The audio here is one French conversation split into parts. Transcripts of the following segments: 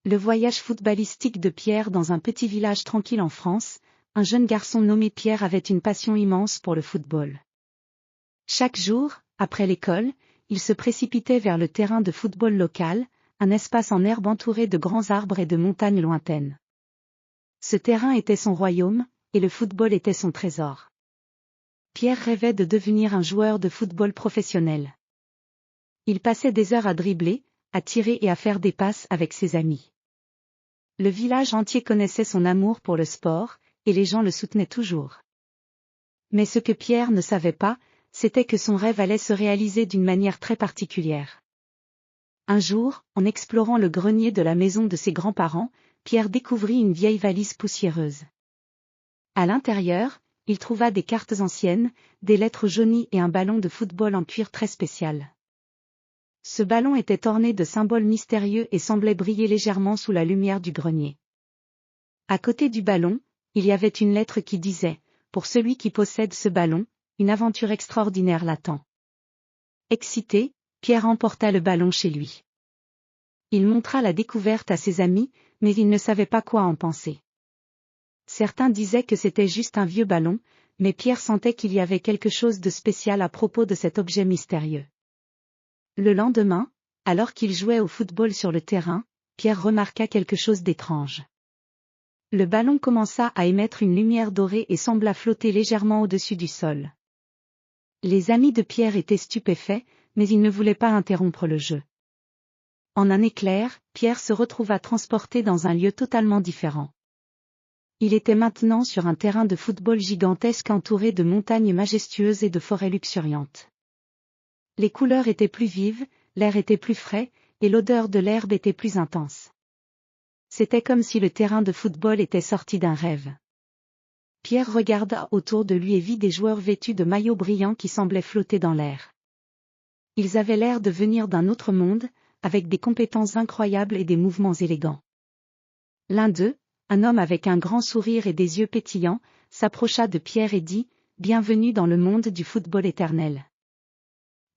Le voyage footballistique de Pierre dans un petit village tranquille en France, un jeune garçon nommé Pierre avait une passion immense pour le football. Chaque jour, après l'école, il se précipitait vers le terrain de football local, un espace en herbe entouré de grands arbres et de montagnes lointaines. Ce terrain était son royaume, et le football était son trésor. Pierre rêvait de devenir un joueur de football professionnel. Il passait des heures à dribbler, à tirer et à faire des passes avec ses amis. Le village entier connaissait son amour pour le sport, et les gens le soutenaient toujours. Mais ce que Pierre ne savait pas, c'était que son rêve allait se réaliser d'une manière très particulière. Un jour, en explorant le grenier de la maison de ses grands-parents, Pierre découvrit une vieille valise poussiéreuse. À l'intérieur, il trouva des cartes anciennes, des lettres jaunies et un ballon de football en cuir très spécial. Ce ballon était orné de symboles mystérieux et semblait briller légèrement sous la lumière du grenier. À côté du ballon, il y avait une lettre qui disait « Pour celui qui possède ce ballon, une aventure extraordinaire l'attend ». Excité, Pierre emporta le ballon chez lui. Il montra la découverte à ses amis, mais il ne savait pas quoi en penser. Certains disaient que c'était juste un vieux ballon, mais Pierre sentait qu'il y avait quelque chose de spécial à propos de cet objet mystérieux. Le lendemain, alors qu'il jouait au football sur le terrain, Pierre remarqua quelque chose d'étrange. Le ballon commença à émettre une lumière dorée et sembla flotter légèrement au-dessus du sol. Les amis de Pierre étaient stupéfaits, mais ils ne voulaient pas interrompre le jeu. En un éclair, Pierre se retrouva transporté dans un lieu totalement différent. Il était maintenant sur un terrain de football gigantesque entouré de montagnes majestueuses et de forêts luxuriantes. Les couleurs étaient plus vives, l'air était plus frais, et l'odeur de l'herbe était plus intense. C'était comme si le terrain de football était sorti d'un rêve. Pierre regarda autour de lui et vit des joueurs vêtus de maillots brillants qui semblaient flotter dans l'air. Ils avaient l'air de venir d'un autre monde, avec des compétences incroyables et des mouvements élégants. L'un d'eux, un homme avec un grand sourire et des yeux pétillants, s'approcha de Pierre et dit « Bienvenue dans le monde du football éternel.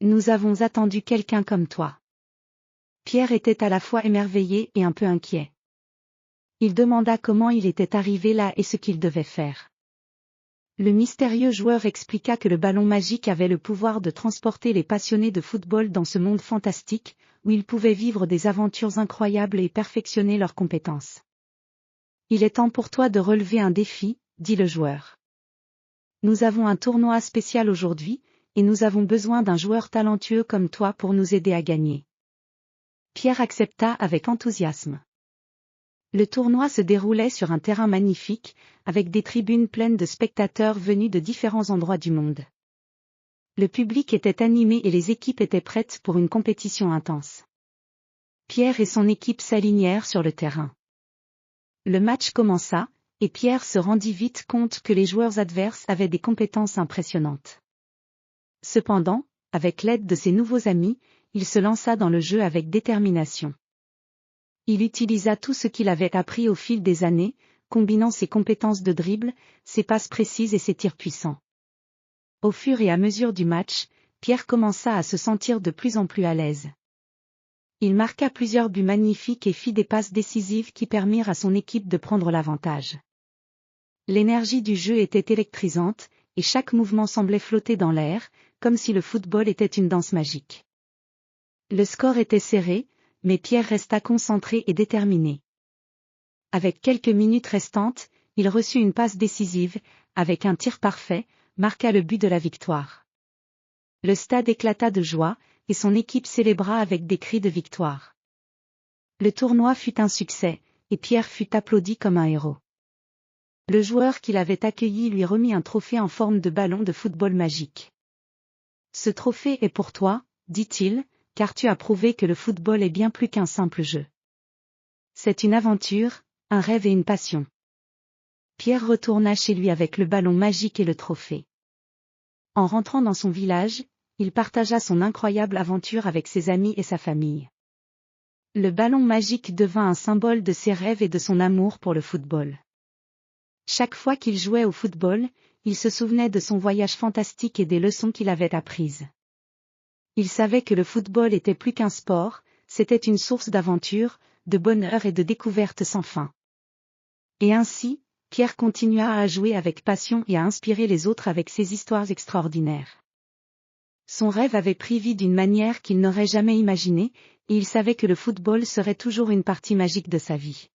Nous avons attendu quelqu'un comme toi. » Pierre était à la fois émerveillé et un peu inquiet. Il demanda comment il était arrivé là et ce qu'il devait faire. Le mystérieux joueur expliqua que le ballon magique avait le pouvoir de transporter les passionnés de football dans ce monde fantastique, où ils pouvaient vivre des aventures incroyables et perfectionner leurs compétences. « Il est temps pour toi de relever un défi, » dit le joueur. « Nous avons un tournoi spécial aujourd'hui, et nous avons besoin d'un joueur talentueux comme toi pour nous aider à gagner. » Pierre accepta avec enthousiasme. Le tournoi se déroulait sur un terrain magnifique, avec des tribunes pleines de spectateurs venus de différents endroits du monde. Le public était animé et les équipes étaient prêtes pour une compétition intense. Pierre et son équipe s'alignèrent sur le terrain. Le match commença, et Pierre se rendit vite compte que les joueurs adverses avaient des compétences impressionnantes. Cependant, avec l'aide de ses nouveaux amis, il se lança dans le jeu avec détermination. Il utilisa tout ce qu'il avait appris au fil des années, combinant ses compétences de dribble, ses passes précises et ses tirs puissants. Au fur et à mesure du match, Pierre commença à se sentir de plus en plus à l'aise. Il marqua plusieurs buts magnifiques et fit des passes décisives qui permirent à son équipe de prendre l'avantage. L'énergie du jeu était électrisante, et chaque mouvement semblait flotter dans l'air, comme si le football était une danse magique. Le score était serré, mais Pierre resta concentré et déterminé. Avec quelques minutes restantes, il reçut une passe décisive, avec un tir parfait, marqua le but de la victoire. Le stade éclata de joie, et son équipe célébra avec des cris de victoire. Le tournoi fut un succès, et Pierre fut applaudi comme un héros. Le joueur qui l'avait accueilli lui remit un trophée en forme de ballon de football magique. « Ce trophée est pour toi, » dit-il, « car tu as prouvé que le football est bien plus qu'un simple jeu. C'est une aventure, un rêve et une passion. » Pierre retourna chez lui avec le ballon magique et le trophée. En rentrant dans son village, il partagea son incroyable aventure avec ses amis et sa famille. Le ballon magique devint un symbole de ses rêves et de son amour pour le football. Chaque fois qu'il jouait au football, il se souvenait de son voyage fantastique et des leçons qu'il avait apprises. Il savait que le football était plus qu'un sport, c'était une source d'aventure, de bonheur et de découvertes sans fin. Et ainsi, Pierre continua à jouer avec passion et à inspirer les autres avec ses histoires extraordinaires. Son rêve avait pris vie d'une manière qu'il n'aurait jamais imaginée, et il savait que le football serait toujours une partie magique de sa vie.